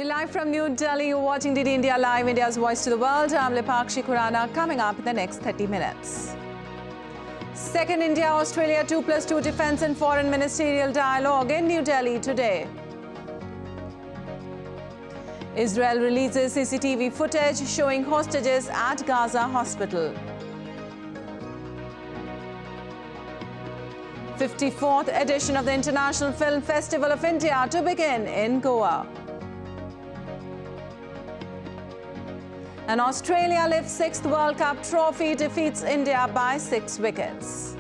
We're live from New Delhi. You're watching DD India Live, India's voice to the world. I'm Lipakshi Khurana. Coming up in the next 30 minutes. Second India-Australia 2+2 Defence and Foreign Ministerial Dialogue in New Delhi today. Israel releases CCTV footage showing hostages at Gaza Hospital. 54th edition of the International Film Festival of India to begin in Goa. And Australia lifts 6th World Cup trophy, defeats India by 6 wickets.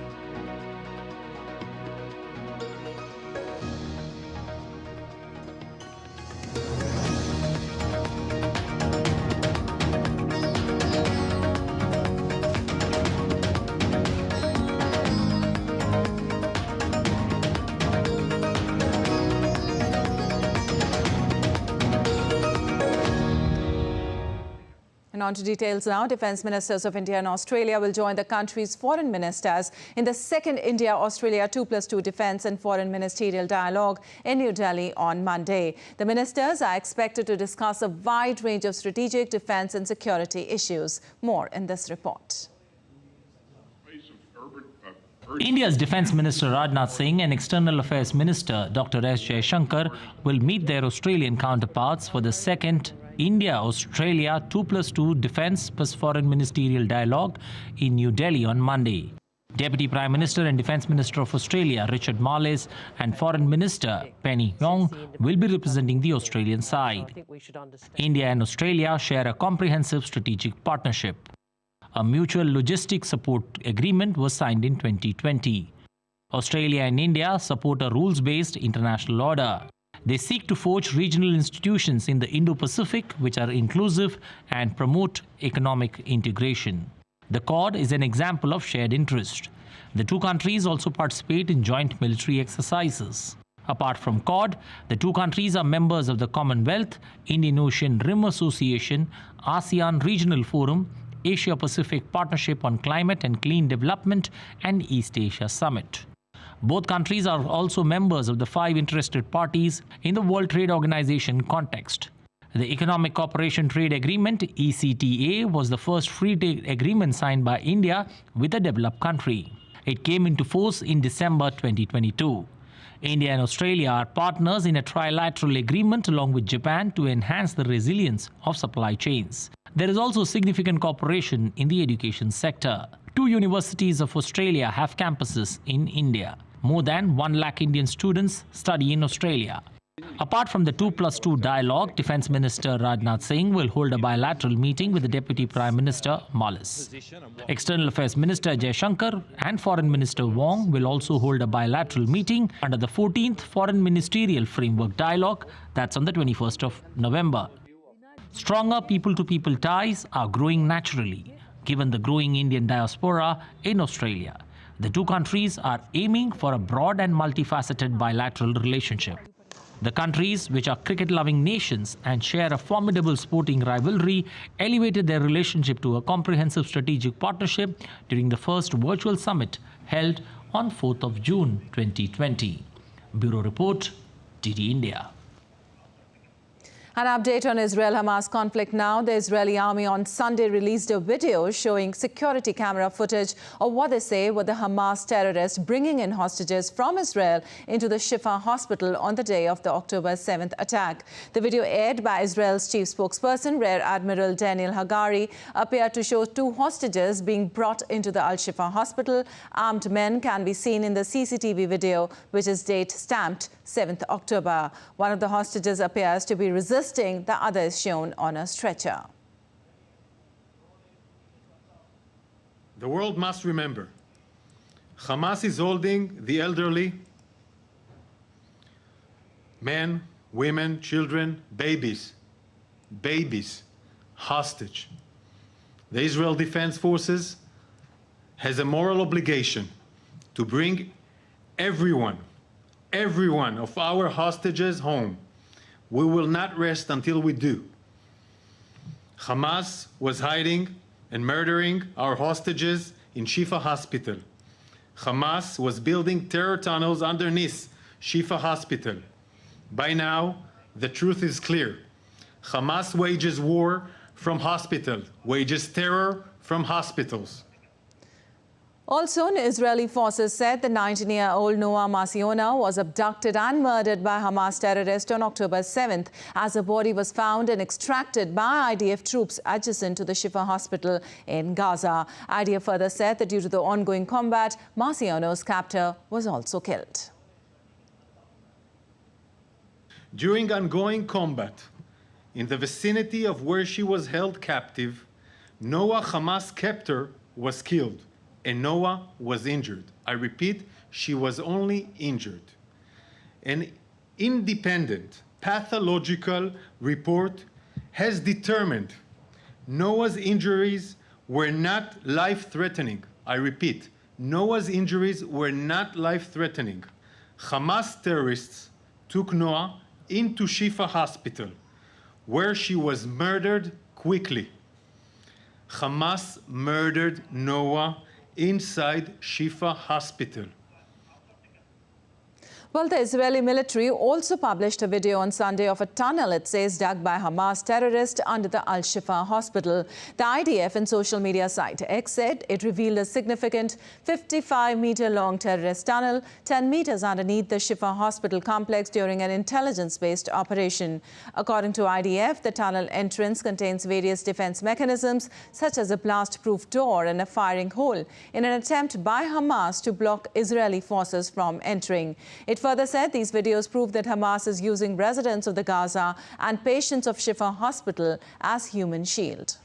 And on to details now. Defence ministers of India and Australia will join the country's foreign ministers in the second India-Australia 2+2 Defence and Foreign Ministerial Dialogue in New Delhi on Monday. The ministers are expected to discuss a wide range of strategic defence and security issues. More in this report. India's Defence Minister Rajnath Singh and External Affairs Minister Dr. S. Jaishankar will meet their Australian counterparts for the second India-Australia 2+2 Defence plus Foreign Ministerial Dialogue in New Delhi on Monday. Deputy Prime Minister and Defence Minister of Australia Richard Marles and Foreign Minister Penny Wong will be representing the Australian side. India and Australia share a comprehensive strategic partnership. A mutual logistics support agreement was signed in 2020. Australia and India support a rules-based international order. They seek to forge regional institutions in the Indo-Pacific which are inclusive and promote economic integration. The Quad is an example of shared interest. The two countries also participate in joint military exercises. Apart from Quad, the two countries are members of the Commonwealth, Indian Ocean Rim Association, ASEAN Regional Forum, Asia-Pacific Partnership on Climate and Clean Development, and East Asia Summit. Both countries are also members of the 5 interested parties in the World Trade Organization context. The Economic Cooperation Trade Agreement, ECTA, was the first free trade agreement signed by India with a developed country. It came into force in December 2022. India and Australia are partners in a trilateral agreement along with Japan to enhance the resilience of supply chains. There is also significant cooperation in the education sector. 2 universities of Australia have campuses in India. More than 1 lakh Indian students study in Australia. Apart from the 2+2 dialogue, Defence Minister Rajnath Singh will hold a bilateral meeting with the Deputy Prime Minister Marles. External Affairs Minister Jaishankar and Foreign Minister Wong will also hold a bilateral meeting under the 14th Foreign Ministerial Framework Dialogue, that's on the 21st of November. Stronger people-to-people ties are growing naturally, given the growing Indian diaspora in Australia. The two countries are aiming for a broad and multifaceted bilateral relationship. The countries, which are cricket-loving nations and share a formidable sporting rivalry, elevated their relationship to a comprehensive strategic partnership during the first virtual summit held on 4th of June 2020. Bureau Report, DD India. An update on Israel-Hamas conflict now. The Israeli army on Sunday released a video showing security camera footage of what they say were the Hamas terrorists bringing in hostages from Israel into the Shifa hospital on the day of the October 7th attack. The video, aired by Israel's chief spokesperson, Rear Admiral Daniel Hagari, appeared to show 2 hostages being brought into the Al-Shifa hospital. Armed men can be seen in the CCTV video, which is date stamped 7th October. One of the hostages appears to be resisting. The other is shown on a stretcher. The world must remember, Hamas is holding the elderly, men, women, children, babies, hostage. The Israel Defense Forces has a moral obligation to bring every one of our hostages home. We will not rest until we do. Hamas was hiding and murdering our hostages in Shifa Hospital. Hamas was building terror tunnels underneath Shifa Hospital. By now, the truth is clear. Hamas wages war from hospitals, wages terror from hospitals. Also, Israeli forces said the 19-year-old Noah Marciona was abducted and murdered by Hamas terrorists on October 7th, as her body was found and extracted by IDF troops adjacent to the Shifa Hospital in Gaza. IDF further said that due to the ongoing combat, Marciona's captor was also killed. During ongoing combat, in the vicinity of where she was held captive, Noah, Hamas captor, was killed, and Noah was injured. I repeat, she was only injured. An independent pathological report has determined Noah's injuries were not life-threatening. I repeat, Noah's injuries were not life-threatening. Hamas terrorists took Noah into Shifa Hospital, where she was murdered quickly. Hamas murdered Noah inside Shifa Hospital. Well, the Israeli military also published a video on Sunday of a tunnel, it says, dug by Hamas terrorists under the Al-Shifa hospital. The IDF and social media site X said it revealed a significant 55-meter-long terrorist tunnel 10 meters underneath the Shifa hospital complex during an intelligence-based operation. According to IDF, the tunnel entrance contains various defense mechanisms, such as a blast-proof door and a firing hole, in an attempt by Hamas to block Israeli forces from entering. It further said these videos prove that Hamas is using residents of the Gaza and patients of Shifa Hospital as human shield.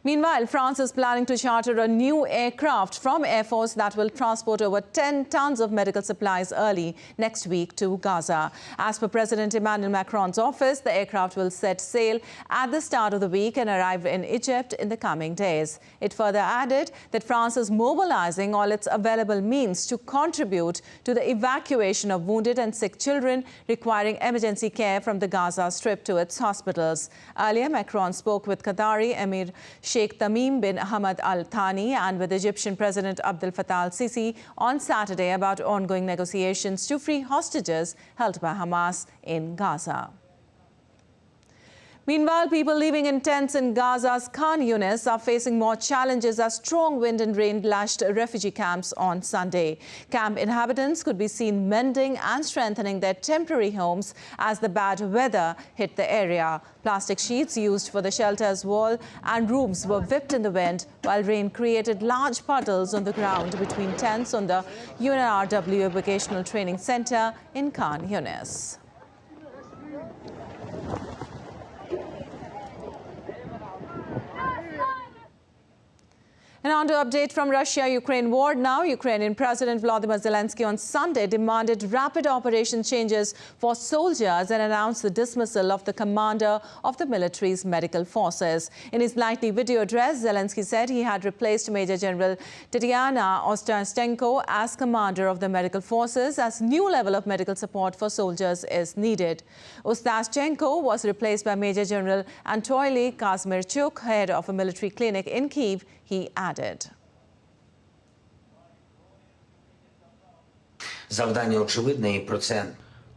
Meanwhile, France is planning to charter a new aircraft from Air Force that will transport over 10 tons of medical supplies early next week to Gaza. As per President Emmanuel Macron's office, the aircraft will set sail at the start of the week and arrive in Egypt in the coming days. It further added that France is mobilizing all its available means to contribute to the evacuation of wounded and sick children requiring emergency care from the Gaza Strip to its hospitals. Earlier, Macron spoke with Qatari Emir Sheikh Tamim bin Hamad Al Thani and with Egyptian President Abdel Fattah al-Sisi on Saturday about ongoing negotiations to free hostages held by Hamas in Gaza. Meanwhile, people living in tents in Gaza's Khan Yunis are facing more challenges as strong wind and rain lashed refugee camps on Sunday. Camp inhabitants could be seen mending and strengthening their temporary homes as the bad weather hit the area. Plastic sheets used for the shelter's wall and roofs were whipped in the wind, while rain created large puddles on the ground between tents on the UNRW Vocational Training Center in Khan Yunis. And on to update from Russia-Ukraine war now. Ukrainian President Volodymyr Zelensky on Sunday demanded rapid operation changes for soldiers and announced the dismissal of the commander of the military's medical forces. In his nightly video address, Zelensky said he had replaced Major General Tatiana Ostastenko as commander of the medical forces, as new level of medical support for soldiers is needed. Ostastenko was replaced by Major General Anatoly Kazmierchuk, head of a military clinic in Kyiv, he added. The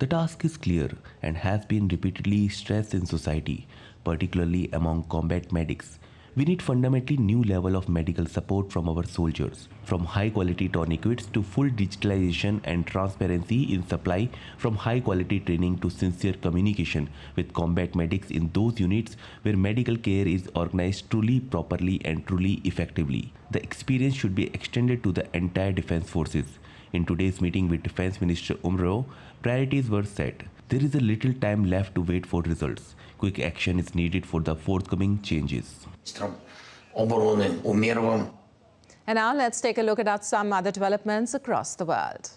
task is clear and has been repeatedly stressed in society, particularly among combat medics. We need fundamentally new level of medical support from our soldiers, from high-quality tourniquets to full digitalization and transparency in supply, from high-quality training to sincere communication with combat medics in those units where medical care is organized truly, properly and truly effectively. The experience should be extended to the entire defense forces. In today's meeting with Defense Minister Umro, priorities were set. There is a little time left to wait for results. Quick action is needed for the forthcoming changes. And now let's take a look at some other developments across the world.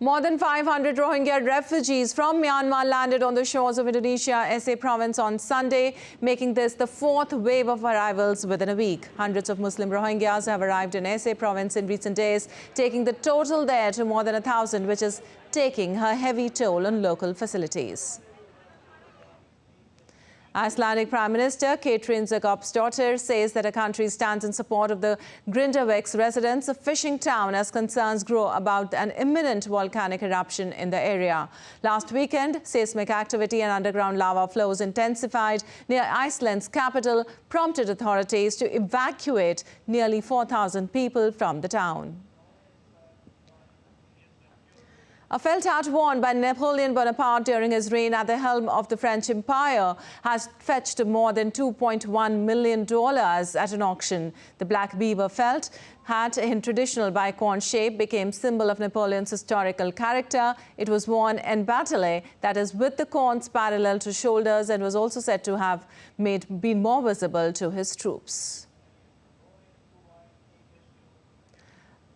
More than 500 Rohingya refugees from Myanmar landed on the shores of Indonesia, Aceh province on Sunday, making this the fourth wave of arrivals within a week. Hundreds of Muslim Rohingyas have arrived in Aceh province in recent days, taking the total there to more than 1,000, which is taking a heavy toll on local facilities. Icelandic Prime Minister Katrín Jakobsdóttir says that her country stands in support of the Grindavík residents, a fishing town, as concerns grow about an imminent volcanic eruption in the area. Last weekend, seismic activity and underground lava flows intensified near Iceland's capital, prompted authorities to evacuate nearly 4,000 people from the town. A felt hat worn by Napoleon Bonaparte during his reign at the helm of the French Empire has fetched more than $2.1 million at an auction. The black beaver felt hat in traditional bicorn shape became symbol of Napoleon's historical character. It was worn en bataille, that is with the corns parallel to shoulders, and was also said to have been more visible to his troops.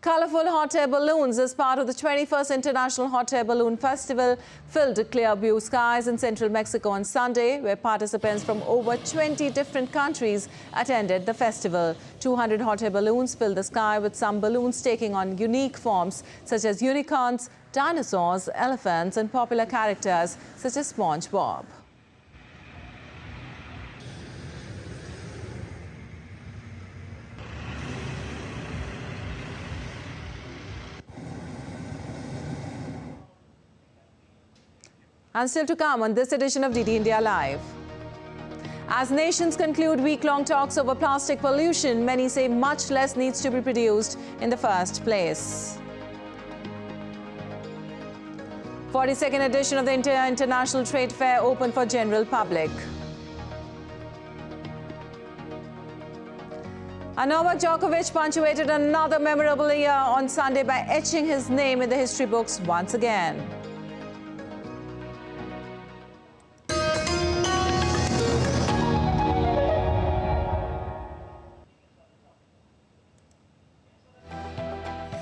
Colorful hot air balloons as part of the 21st International Hot Air Balloon Festival filled clear blue skies in central Mexico on Sunday, where participants from over 20 different countries attended the festival. 200 hot air balloons filled the sky, with some balloons taking on unique forms such as unicorns, dinosaurs, elephants, and popular characters such as SpongeBob. And still to come on this edition of DD India Live. As nations conclude week-long talks over plastic pollution, many say much less needs to be produced in the first place. 42nd edition of the International Trade Fair open for general public. And Novak Djokovic punctuated another memorable year on Sunday by etching his name in the history books once again.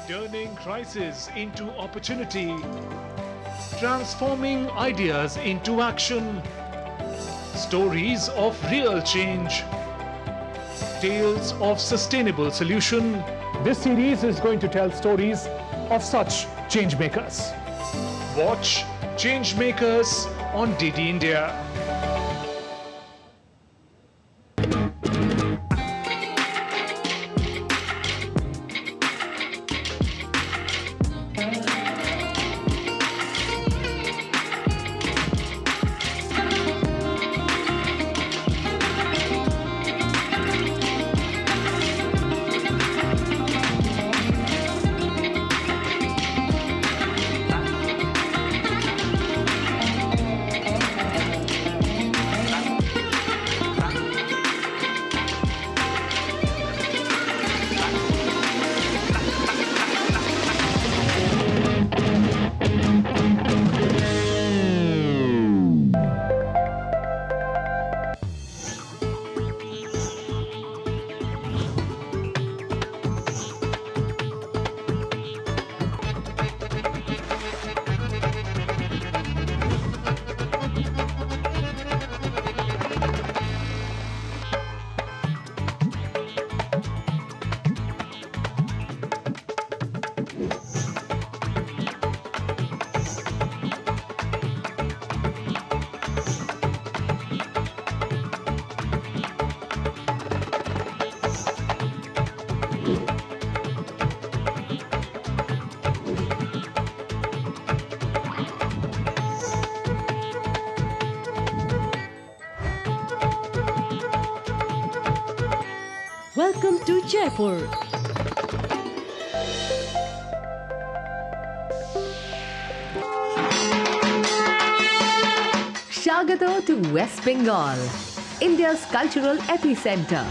Turning crisis into opportunity, transforming ideas into action, stories of real change, tales of sustainable solution. This series is going to tell stories of such change makers. Watch Change Makers on DD India. Welcome to Jaipur. Shagato to West Bengal, India's cultural epicenter.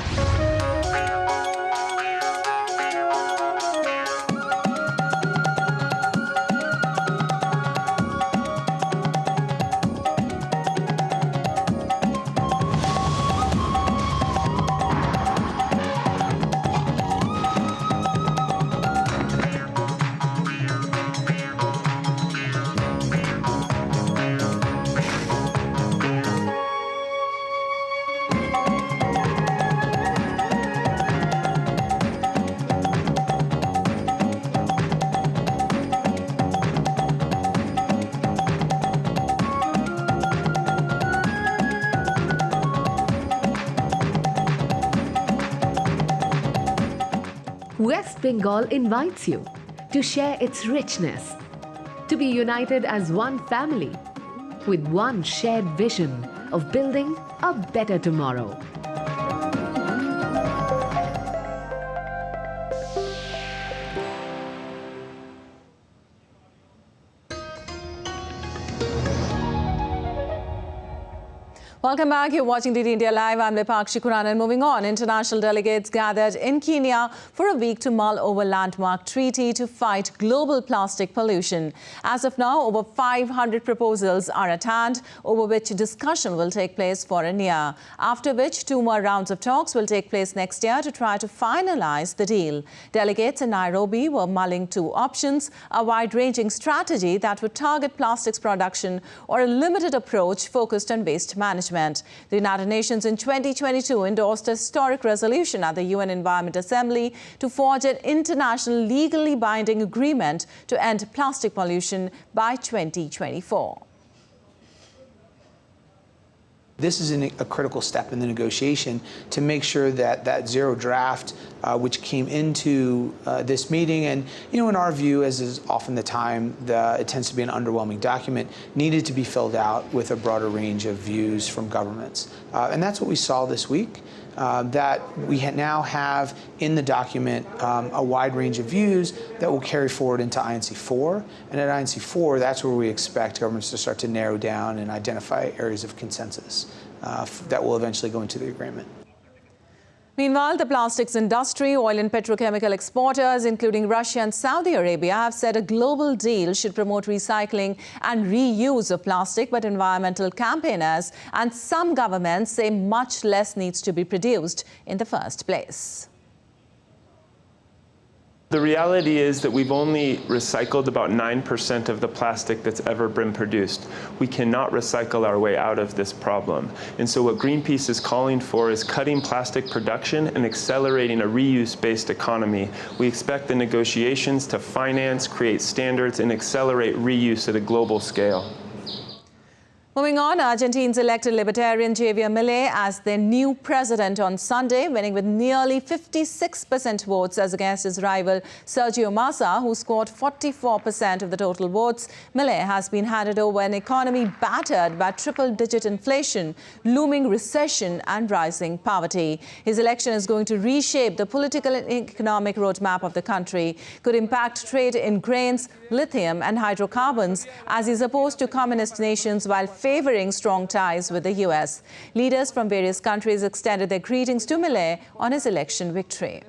West Bengal invites you to share its richness, to be united as one family with one shared vision of building a better tomorrow. Welcome back. You're watching DD India Live. I'm Lepakshi Kuran. And moving on, international delegates gathered in Kenya for a week to mull over landmark treaty to fight global plastic pollution. As of now, over 500 proposals are at hand, over which discussion will take place for a year. After which, 2 more rounds of talks will take place next year to try to finalize the deal. Delegates in Nairobi were mulling 2 options: a wide-ranging strategy that would target plastics production or a limited approach focused on waste management. The United Nations in 2022 endorsed a historic resolution at the UN Environment Assembly to forge an international legally binding agreement to end plastic pollution by 2024. This is a critical step in the negotiation to make sure that that zero draft, which came into this meeting, and in our view, as is often the time, it tends to be an underwhelming document, needed to be filled out with a broader range of views from governments. And that's what we saw this week. That we now have in the document a wide range of views that will carry forward into INC4. And at INC4, that's where we expect governments to start to narrow down and identify areas of consensus that will eventually go into the agreement. Meanwhile, the plastics industry, oil and petrochemical exporters, including Russia and Saudi Arabia, have said a global deal should promote recycling and reuse of plastic, but environmental campaigners and some governments say much less needs to be produced in the first place. The reality is that we've only recycled about 9% of the plastic that's ever been produced. We cannot recycle our way out of this problem. And so what Greenpeace is calling for is cutting plastic production and accelerating a reuse-based economy. We expect the negotiations to finance, create standards, and accelerate reuse at a global scale. Moving on, Argentina's elected Libertarian Javier Milei as their new president on Sunday, winning with nearly 56% votes as against his rival Sergio Massa, who scored 44% of the total votes. Milei has been handed over an economy battered by triple-digit inflation, looming recession and rising poverty. His election is going to reshape the political and economic roadmap of the country, could impact trade in grains, lithium and hydrocarbons, as he's opposed to communist nations while favoring strong ties with the US. Leaders from various countries extended their greetings to Milei on his election victory.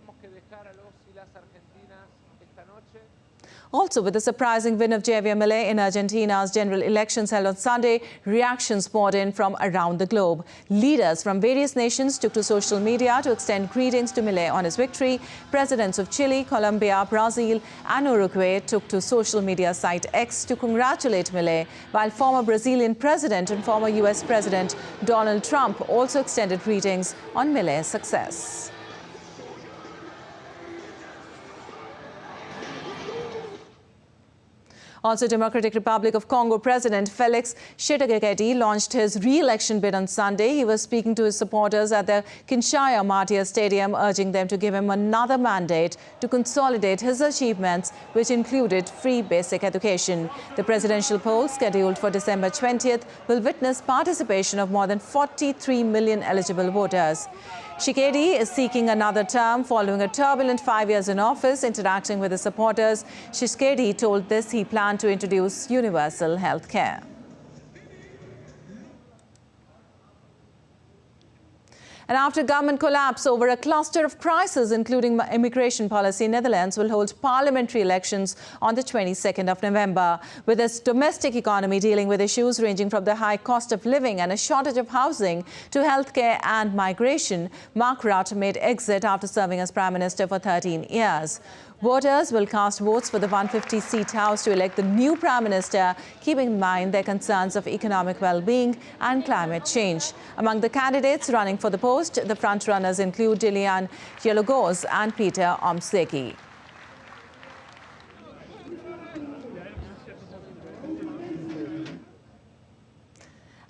Also, with the surprising win of Javier Milei in Argentina's general elections held on Sunday, reactions poured in from around the globe. Leaders from various nations took to social media to extend greetings to Milei on his victory. Presidents of Chile, Colombia, Brazil and Uruguay took to social media site X to congratulate Milei, while former Brazilian president and former US President Donald Trump also extended greetings on Milei's success. Also, Democratic Republic of Congo President Felix Tshisekedi launched his re-election bid on Sunday. He was speaking to his supporters at the Kinshasa Martyrs Stadium, urging them to give him another mandate to consolidate his achievements, which included free basic education. The presidential poll, scheduled for December 20th, will witness participation of more than 43 million eligible voters. Tshisekedi is seeking another term following a turbulent 5 years in office. Interacting with his supporters, Tshisekedi told this he planned to introduce universal health care. And after government collapse over a cluster of crises, including immigration policy, Netherlands will hold parliamentary elections on the 22nd of November. With its domestic economy dealing with issues ranging from the high cost of living and a shortage of housing to healthcare and migration, Mark Rutte made exit after serving as Prime Minister for 13 years. Voters will cast votes for the 150-seat House to elect the new Prime Minister, keeping in mind their concerns of economic well-being and climate change. Among the candidates running for the post, the frontrunners include Dilian Yelogos and Peter Omseki.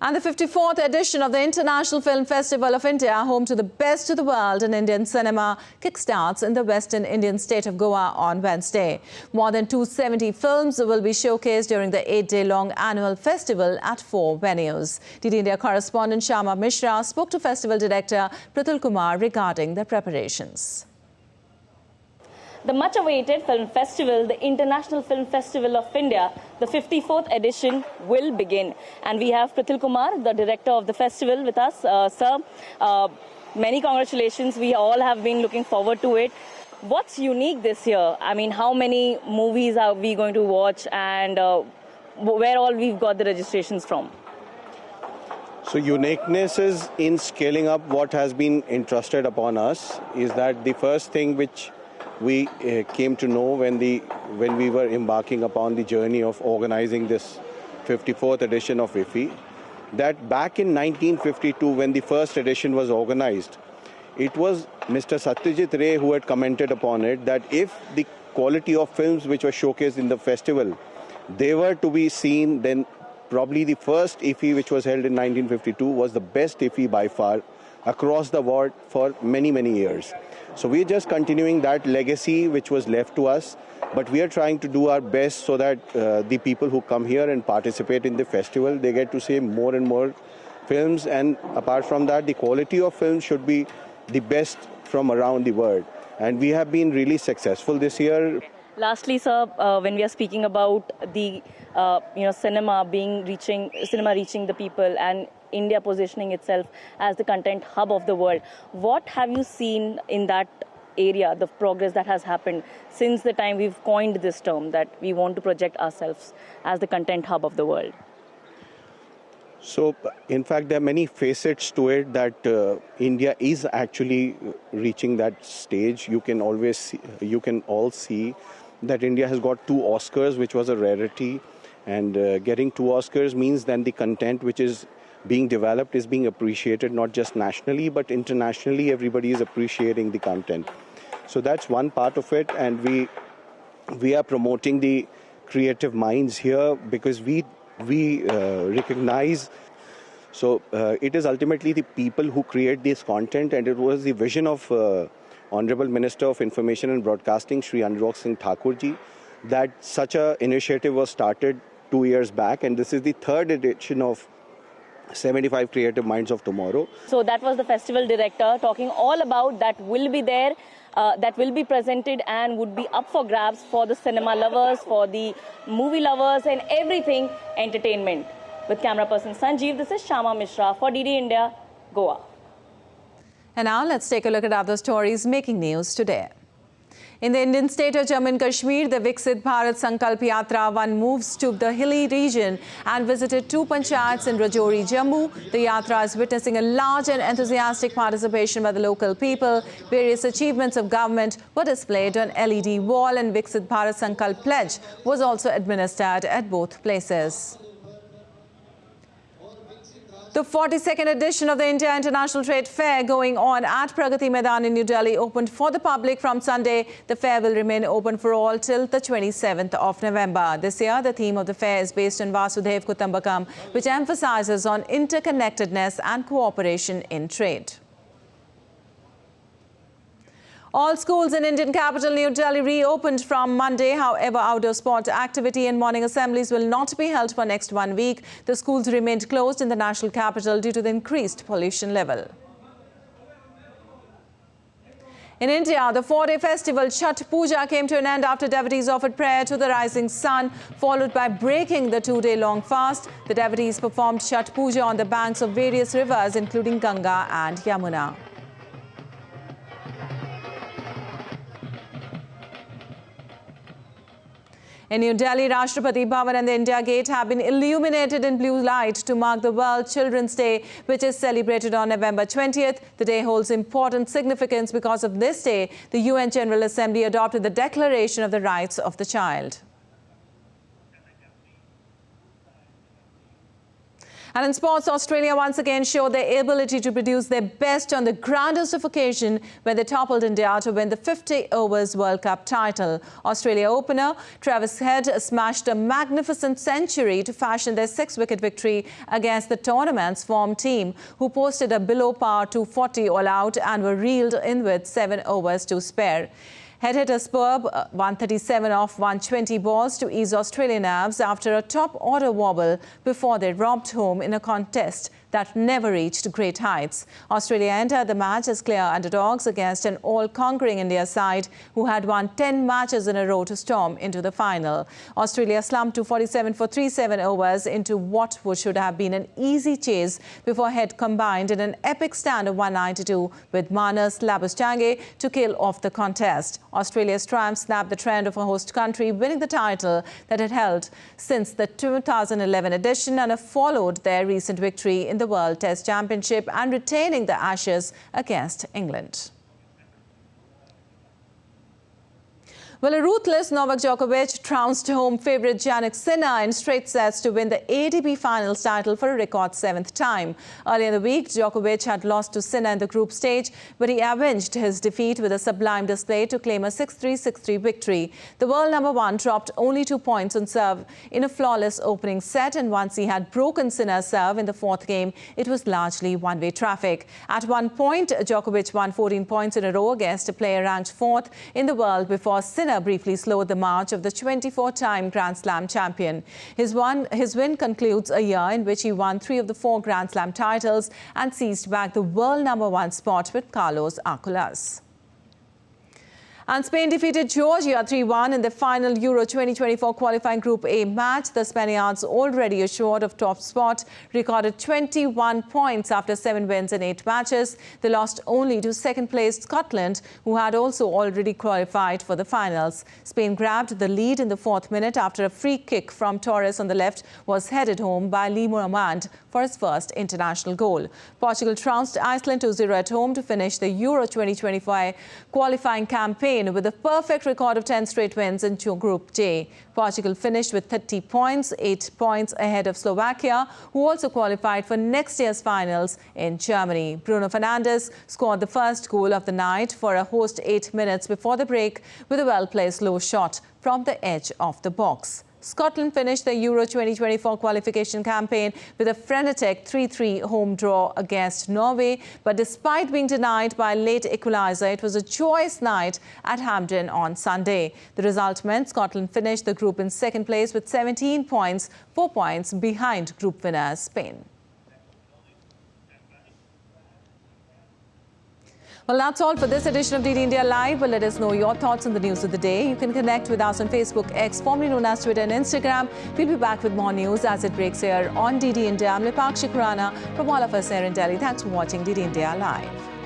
And the 54th edition of the International Film Festival of India, home to the best of the world in Indian cinema, kickstarts in the western Indian state of Goa on Wednesday. More than 270 films will be showcased during the 8-day-long annual festival at 4 venues. DD India correspondent Shama Mishra spoke to festival director Pratul Kumar regarding the preparations. The much-awaited film festival, the International Film Festival of India, the 54th edition will begin. And we have Pratul Kumar, the director of the festival, with us. Sir, many congratulations. We all have been looking forward to it. What's unique this year? I mean, how many movies are we going to watch, and where all we've got the registrations from? So uniqueness is in scaling up what has been entrusted upon us is that the first thing which we came to know when we were embarking upon the journey of organizing this 54th edition of IFFI, that back in 1952 when the first edition was organized, it was Mr. Satyajit Ray who had commented upon it that if the quality of films which were showcased in the festival, they were to be seen, then probably the first IFFI which was held in 1952 was the best IFFI by far across the world for many, many years. So we're just continuing that legacy which was left to us, but we are trying to do our best so that the people who come here and participate in the festival, they get to see more and more films, and apart from that, the quality of films should be the best from around the world. And we have been really successful this year. Lastly, sir, when we are speaking about the cinema reaching the people and India positioning itself as the content hub of the world, what have you seen in that area, the progress that has happened since the time we've coined this term that we want to project ourselves as the content hub of the world? So, in fact, there are many facets to it that India is actually reaching that stage. You can all see that India has got 2 Oscars, which was a rarity, and getting 2 Oscars means then the content which is being developed is being appreciated not just nationally but internationally. Everybody is appreciating the content. So that's one part of it, and we are promoting the creative minds here because we recognize. So it is ultimately the people who create this content, and it was the vision of Honorable Minister of Information and Broadcasting, Shri Anurag Singh Thakur ji, that such a initiative was started 2 years back, and this is the 3rd edition of 75 Creative Minds of Tomorrow. So that was the festival director talking all about that will be there, that will be presented and would be up for grabs for the cinema lovers, for the movie lovers and everything entertainment. With camera person Sanjeev, this is Shama Mishra for DD India, Goa. And now let's take a look at other stories making news today. In the Indian state of Jammu and Kashmir, the Viksit Bharat Sankalp Yatra 1 moves to the hilly region and visited 2 panchayats in Rajouri, Jammu. The yatra is witnessing a large and enthusiastic participation by the local people. Various achievements of government were displayed on LED wall, and Viksit Bharat Sankalp pledge was also administered at both places. The 42nd edition of the India International Trade Fair going on at Pragati Maidan in New Delhi opened for the public from Sunday. The fair will remain open for all till the 27th of November. This year, the theme of the fair is based on Vasudhaiv Kutumbakam, which emphasizes on interconnectedness and cooperation in trade. All schools in Indian capital New Delhi reopened from Monday. However, outdoor sport activity and morning assemblies will not be held for next 1 week. The schools remained closed in the national capital due to the increased pollution level. In India, the 4-day festival Chhath Puja came to an end after devotees offered prayer to the rising sun, followed by breaking the 2-day-long fast. The devotees performed Chhath Puja on the banks of various rivers, including Ganga and Yamuna. In New Delhi, Rashtrapati Bhavan and the India Gate have been illuminated in blue light to mark the World Children's Day, which is celebrated on November 20th. The day holds important significance because of this day, the UN General Assembly adopted the Declaration of the Rights of the Child. And in sports, Australia once again showed their ability to produce their best on the grandest of occasion when they toppled India to win the 50 overs World Cup title. Australia opener Travis Head smashed a magnificent century to fashion their 6-wicket victory against the tournament's form team, who posted a below-par 240 all-out and were reeled in with 7 overs to spare. Head hit a superb 137 off 120 balls to ease Australian nerves after a top-order wobble before they robbed home in a contest that never reached great heights. Australia entered the match as clear underdogs against an all-conquering India side who had won 10 matches in a row to storm into the final. Australia slumped to 47 for 3-7 overs into what should have been an easy chase before Head combined in an epic stand of 192 with Marnus Labuschagne to kill off the contest. Australia's triumph snapped the trend of a host country winning the title that had held since the 2011 edition and followed their recent victory in the World Test Championship and retaining the Ashes against England. Well, a ruthless Novak Djokovic trounced home favourite Jannik Sinner in straight sets to win the ATP Finals title for a record 7th time. Earlier in the week, Djokovic had lost to Sinner in the group stage, but he avenged his defeat with a sublime display to claim a 6-3, 6-3 victory. The world number one dropped only 2 points on serve in a flawless opening set, and once he had broken Sinner's serve in the 4th game, it was largely one-way traffic. At one point, Djokovic won 14 points in a row against a player ranked 4th in the world before Sinner briefly slowed the march of the 24-time Grand Slam champion. His win concludes a year in which he won 3 of the 4 Grand Slam titles and seized back the world number one spot with Carlos Alcaraz. And Spain defeated Georgia 3-1 in the final Euro 2024 qualifying Group A match. The Spaniards, already assured of top spot, recorded 21 points after 7 wins in 8 matches. They lost only to second-placed Scotland, who had also already qualified for the finals. Spain grabbed the lead in the 4th minute after a free kick from Torres on the left was headed home by Lee Mohammed for his first international goal. Portugal trounced Iceland 2-0 at home to finish the Euro 2025 qualifying campaign with a perfect record of 10 straight wins in Group J. Portugal finished with 30 points, 8 points ahead of Slovakia, who also qualified for next year's finals in Germany. Bruno Fernandes scored the first goal of the night for a host 8 minutes before the break with a well-placed low shot from the edge of the box. Scotland finished the Euro 2024 qualification campaign with a frenetic 3-3 home draw against Norway. But despite being denied by a late equaliser, it was a joyous night at Hampden on Sunday. The result meant Scotland finished the group in 2nd place with 17 points, 4 points behind group winner Spain. Well, that's all for this edition of DD India Live. Well, let us know your thoughts on the news of the day. You can connect with us on Facebook, X, formerly known as Twitter and Instagram. We'll be back with more news as it breaks here on DD India. I'm Lipakshi Khurana from all of us here in Delhi. Thanks for watching DD India Live.